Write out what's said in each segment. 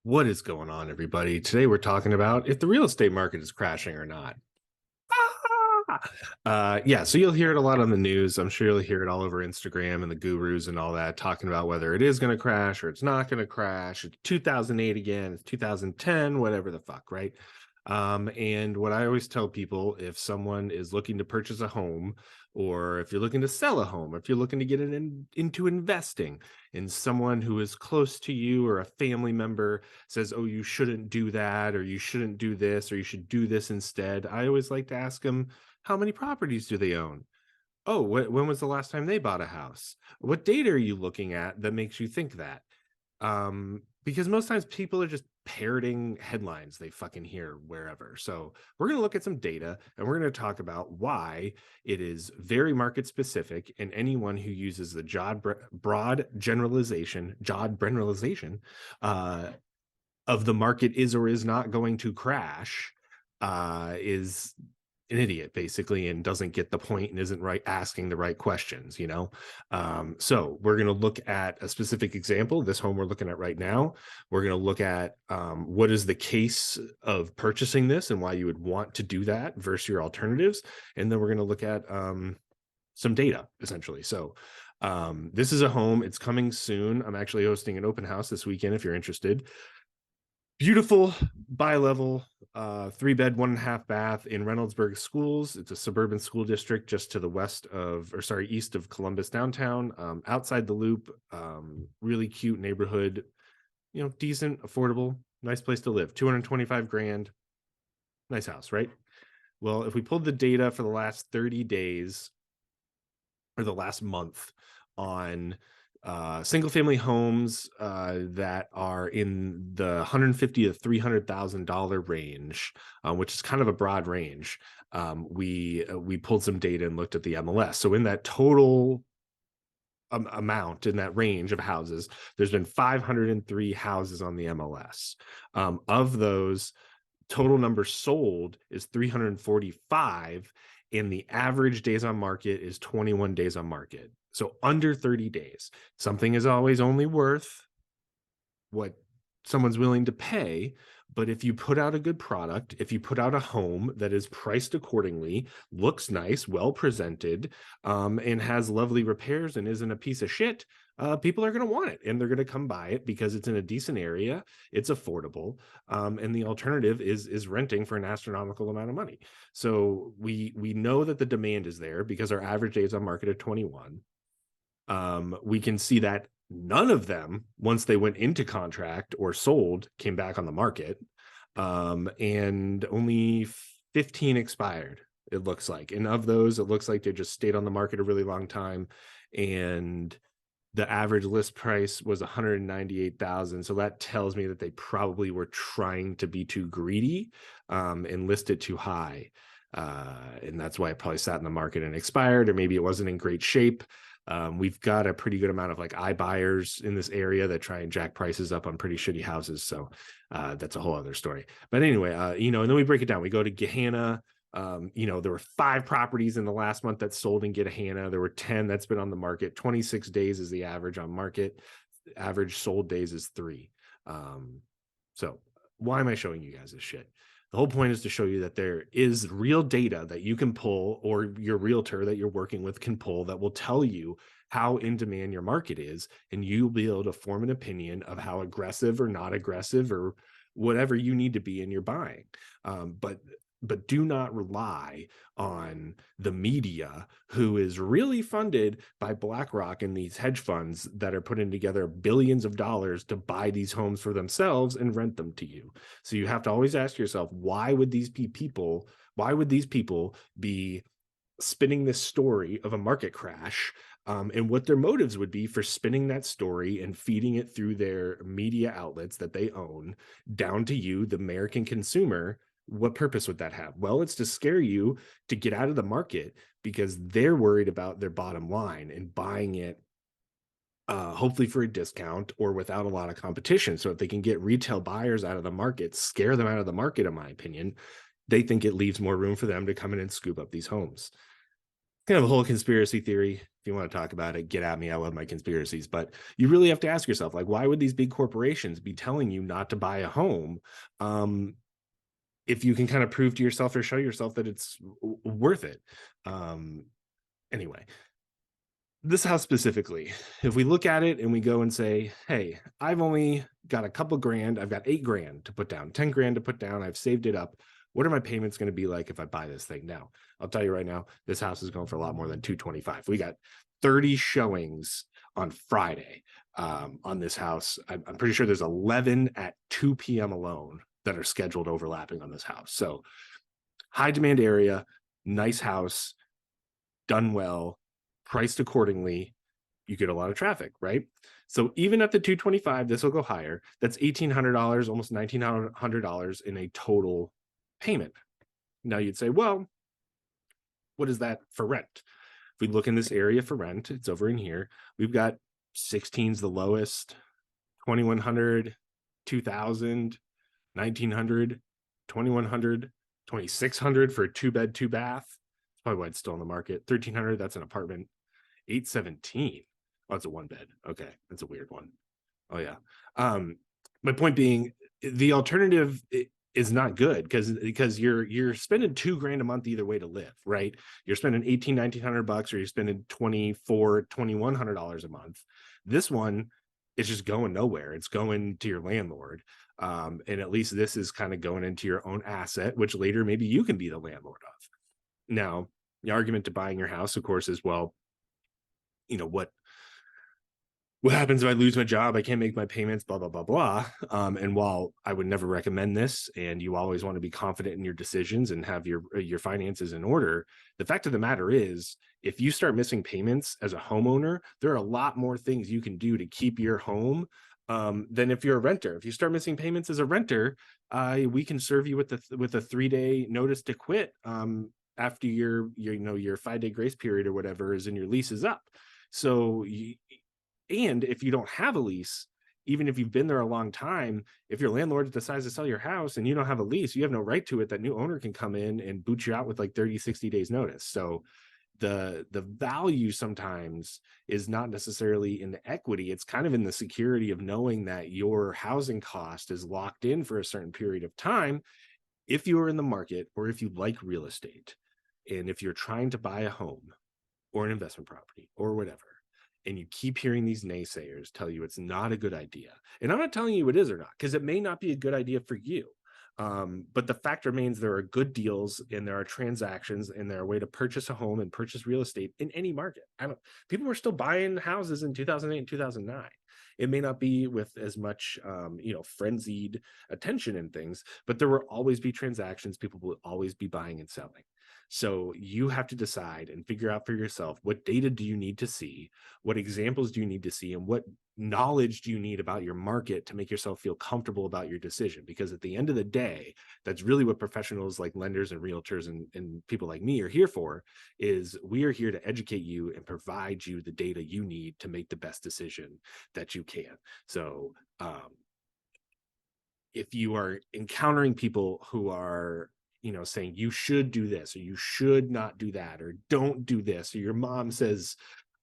What is going on, everybody? Today we're talking about if the real estate market is crashing or not. Yeah, so you'll hear it a lot on the news. I'm sure you'll hear it all over Instagram and the gurus and all that talking about whether it is going to crash or it's not going to crash. It's 2008 again, it's 2010, whatever the fuck, right? And what I always tell people, if someone is looking to purchase a home, or if you're looking to sell a home, if you're looking to get into investing, and someone who is close to you or a family member says, oh, you shouldn't do that, or you shouldn't do this, or you should do this instead, I always like to ask them, how many properties do they own? Oh, when was the last time they bought a house? What data are you looking at that makes you think that? Because most times people are just parroting headlines they fucking hear wherever. So we're going to look at some data and we're going to talk about why it is very market specific, and anyone who uses the broad generalization, uh, of the market is or is not going to crash, is an idiot basically, and doesn't get the point and isn't right asking the right questions. So we're going to look at a specific example. This home we're looking at right now, we're going to look at what is the case of purchasing this and why you would want to do that versus your alternatives, and then we're going to look at some data essentially. So this is a home, it's coming soon. I'm actually hosting an open house this weekend if you're interested. Beautiful bi-level, 3-bed, 1.5 bath in Reynoldsburg Schools. It's a suburban school district just to the east of Columbus downtown, outside the loop. Really cute neighborhood, decent, affordable, nice place to live. 225 grand, nice house, right? Well, if we pulled the data for the last 30 days or the last month on single family homes that are in the 150 to $300,000 range, which is kind of a broad range. We pulled some data and looked at the MLS. So in that total amount, in that range of houses, there's been 503 houses on the MLS. Of those, total number sold is 345, and the average days on market is 21 days on market. So under 30 days. Something is always only worth what someone's willing to pay. But if you put out a good product, if you put out a home that is priced accordingly, looks nice, well presented, and has lovely repairs and isn't a piece of shit, people are going to want it and they're going to come buy it because it's in a decent area, it's affordable, and the alternative is renting for an astronomical amount of money. So we know that the demand is there because our average days on market are 21. We can see that none of them, once they went into contract or sold, came back on the market, and only 15 expired, it looks like. And of those, it looks like they just stayed on the market a really long time, and the average list price was 198,000. So that tells me that they probably were trying to be too greedy, and listed too high, and that's why it probably sat in the market and expired, or maybe it wasn't in great shape. We've got a pretty good amount of like iBuyers in this area that try and jack prices up on pretty shitty houses. So that's a whole other story. But anyway, and then we break it down. We go to Gahanna. There were 5 properties in the last month that sold in Gahanna. There were 10 that's been on the market. 26 days is the average on market. Average sold days is 3. So why am I showing you guys this shit? The whole point is to show you that there is real data that you can pull, or your realtor that you're working with can pull, that will tell you how in demand your market is, and you'll be able to form an opinion of how aggressive or not aggressive or whatever you need to be in your buying. But do not rely on the media, who is really funded by BlackRock and these hedge funds that are putting together billions of dollars to buy these homes for themselves and rent them to you. So you have to always ask yourself, why would these people be spinning this story of a market crash, and what their motives would be for spinning that story and feeding it through their media outlets that they own down to you, the American consumer. What purpose would that have? Well, it's to scare you to get out of the market because they're worried about their bottom line and buying it, hopefully for a discount or without a lot of competition. So if they can get retail buyers out of the market, scare them out of the market, in my opinion, they think it leaves more room for them to come in and scoop up these homes. kind of a whole conspiracy theory. If you want to talk about it, get at me. I love my conspiracies, but you really have to ask yourself, like, why would these big corporations be telling you not to buy a home? If you can kind of prove to yourself or show yourself that it's worth it. Anyway, this house specifically, if we look at it and we go and say, hey, I've only got a couple grand, I've got 8 grand to put down, 10 grand to put down, I've saved it up. What are my payments going to be like if I buy this thing now? I'll tell you right now, this house is going for a lot more than 225. We got 30 showings on Friday on this house. I'm pretty sure there's 11 at 2 p.m. alone that are scheduled overlapping on this house. So high demand area, nice house, done well, priced accordingly. You get a lot of traffic, right? So even at the 225, this will go higher. That's $1,800, almost $1,900 in a total payment. Now you'd say, well, what is that for rent? If we look in this area for rent, it's over in here. We've got 16's the lowest, 2,100, 2,000, 1,900, 2,100, 2,600 for a 2-bed, 2-bath. That's probably why it's still on the market. 1,300, that's an apartment. 817. Oh, it's a 1-bed. Okay, that's a weird one. Oh yeah. My point being, the alternative is not good because you're spending $2,000 a month either way to live, right? You're spending $1,900 or you're spending $2,100 a month. This one is just going nowhere. It's going to your landlord. And at least this is kind of going into your own asset, which later maybe you can be the landlord of. Now, the argument to buying your house, of course, is, well, what happens if I lose my job? I can't make my payments, blah, blah, blah, blah. And while I would never recommend this, and you always want to be confident in your decisions and have your finances in order, the fact of the matter is, if you start missing payments as a homeowner, there are a lot more things you can do to keep your home than if you're a renter. If you start missing payments as a renter, we can serve you with a 3-day notice to quit after your 5-day grace period or whatever is, and your lease is up. So, and if you don't have a lease, even if you've been there a long time, if your landlord decides to sell your house and you don't have a lease, you have no right to it. That new owner can come in and boot you out with like 30, 60 days notice. So the value sometimes is not necessarily in the equity. It's kind of in the security of knowing that your housing cost is locked in for a certain period of time. If you are in the market, or if you like real estate, and if you're trying to buy a home or an investment property or whatever, and you keep hearing these naysayers tell you it's not a good idea. And I'm not telling you it is or not, because it may not be a good idea for you. But the fact remains, there are good deals and there are transactions and there are a way to purchase a home and purchase real estate in any market. People were still buying houses in 2008 and 2009. It may not be with as much, frenzied attention and things, but there will always be transactions. People will always be buying and selling. So you have to decide and figure out for yourself, what data do you need to see? What examples do you need to see? And what knowledge do you need about your market to make yourself feel comfortable about your decision? Because at the end of the day, that's really what professionals like lenders and realtors and people like me are here for, is we are here to educate you and provide you the data you need to make the best decision that you can. So if you are encountering people who are saying you should do this or you should not do that, or don't do this, or your mom says,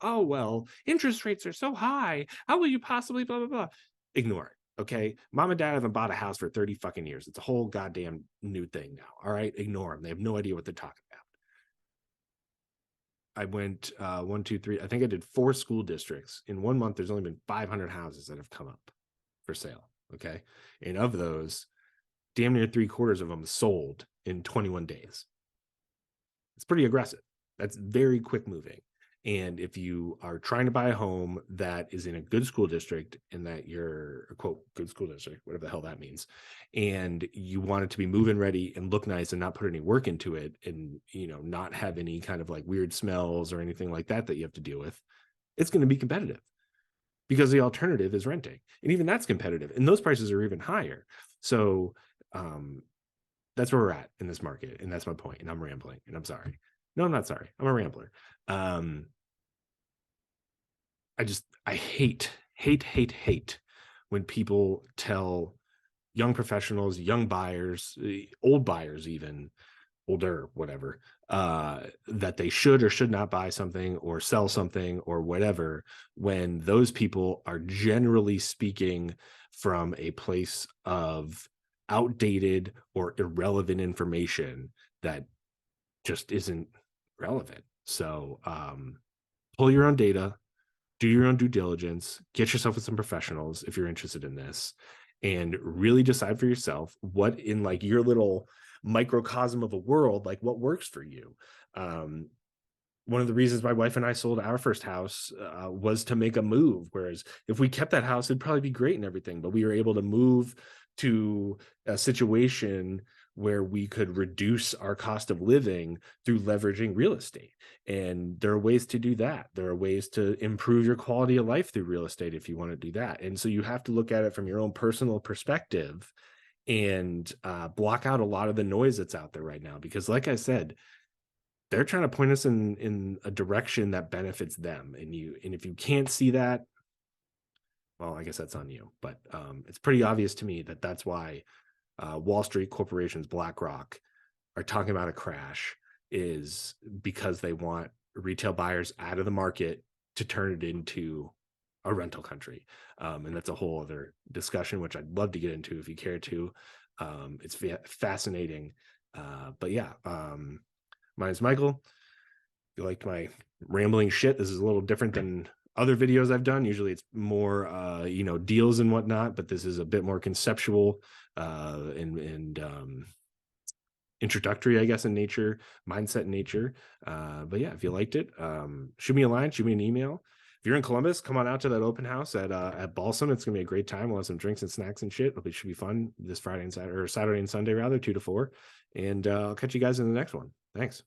oh, well, interest rates are so high, how will you possibly blah, blah, blah, ignore it. Okay. Mom and dad haven't bought a house for 30 fucking years. It's a whole goddamn new thing now. All right. Ignore them. They have no idea what they're talking about. I went 1, 2, 3. I think I did 4 school districts in 1 month. There's only been 500 houses that have come up for sale. Okay. And of those, damn near 3/4 of them sold in 21 days. It's pretty aggressive. That's very quick moving. And if you are trying to buy a home that is in a good school district, and that you're, quote, good school district, whatever the hell that means, and you want it to be move-in ready and look nice and not put any work into it, and not have any kind of like weird smells or anything like that you have to deal with, it's going to be competitive, because the alternative is renting. And even that's competitive. And those prices are even higher. So that's where we're at in this market. And that's my point. And I'm rambling, and I'm sorry. No, I'm not sorry. I'm a rambler. I hate when people tell young professionals, young buyers, old buyers even, older, whatever, that they should or should not buy something or sell something or whatever, when those people are generally speaking from a place of outdated or irrelevant information that just isn't relevant. So pull your own data, do your own due diligence, get yourself with some professionals if you're interested in this, and really decide for yourself what in like your little microcosm of a world, like what works for you. Um, One of the reasons my wife and I sold our first house was to make a move. Whereas if we kept that house, it'd probably be great and everything, but we were able to move to a situation where we could reduce our cost of living through leveraging real estate. And there are ways to do that. There are ways to improve your quality of life through real estate if you want to do that. And so you have to look at it from your own personal perspective and block out a lot of the noise that's out there right now. Because, like I said, they're trying to point us in a direction that benefits them, and if you can't see that, well, I guess that's on you. But it's pretty obvious to me that that's why Wall Street corporations, BlackRock, are talking about a crash, is because they want retail buyers out of the market to turn it into a rental country. And that's a whole other discussion, which I'd love to get into if you care to. It's fascinating. But yeah, my name's Michael. If you liked my rambling shit, this is a little different than other videos I've done. Usually it's more, deals and whatnot, but this is a bit more conceptual and introductory, I guess, in nature, mindset in nature. But yeah, if you liked it, shoot me a line, shoot me an email. If you're in Columbus, come on out to that open house at Balsam. It's gonna be a great time. We'll have some drinks and snacks and shit. It should be fun this Friday and Saturday, or Saturday and Sunday rather, 2 to 4. And I'll catch you guys in the next one. Thanks.